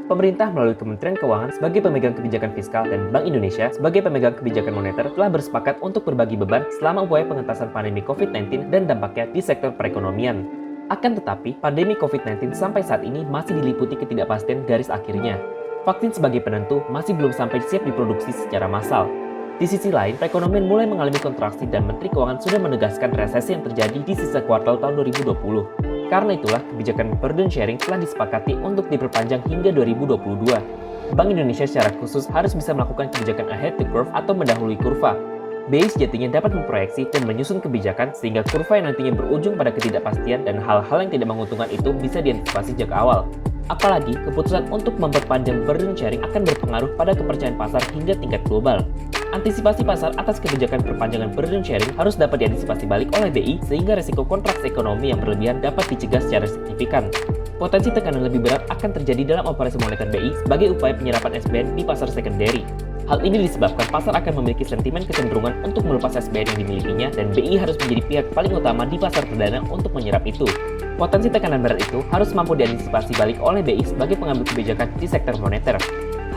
Pemerintah melalui Kementerian Keuangan sebagai pemegang kebijakan fiskal dan Bank Indonesia sebagai pemegang kebijakan moneter telah bersepakat untuk berbagi beban selama upaya pengentasan pandemi COVID-19 dan dampaknya di sektor perekonomian. Akan tetapi, pandemi COVID-19 sampai saat ini masih diliputi ketidakpastian garis akhirnya. Vaksin sebagai penentu masih belum sampai siap diproduksi secara massal. Di sisi lain, perekonomian mulai mengalami kontraksi dan Menteri Keuangan sudah menegaskan resesi yang terjadi di sisa kuartal tahun 2020. Karena itulah, kebijakan burden sharing telah disepakati untuk diperpanjang hingga 2022. Bank Indonesia secara khusus harus bisa melakukan kebijakan ahead the curve atau mendahului kurva. BI sejatinya dapat memproyeksi dan menyusun kebijakan sehingga kurva yang nantinya berujung pada ketidakpastian dan hal-hal yang tidak menguntungkan itu bisa diantisipasi sejak awal. Apalagi, keputusan untuk memperpanjang burden sharing akan berpengaruh pada kepercayaan pasar hingga tingkat global. Antisipasi pasar atas kebijakan perpanjangan burden sharing harus dapat diantisipasi balik oleh BI sehingga resiko kontraksi ekonomi yang berlebihan dapat dicegah secara signifikan. Potensi tekanan lebih berat akan terjadi dalam operasi moneter BI sebagai upaya penyerapan SBN di pasar sekunderi. Hal ini disebabkan pasar akan memiliki sentimen kecenderungan untuk melepas SBN yang dimilikinya dan BI harus menjadi pihak paling utama di pasar perdana untuk menyerap itu. Potensi tekanan berat itu harus mampu diantisipasi balik oleh BI sebagai pengambil kebijakan di sektor moneter.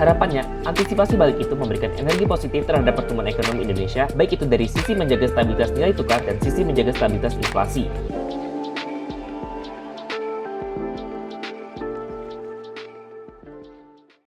Harapannya, antisipasi balik itu memberikan energi positif terhadap pertumbuhan ekonomi Indonesia, baik itu dari sisi menjaga stabilitas nilai tukar dan sisi menjaga stabilitas inflasi.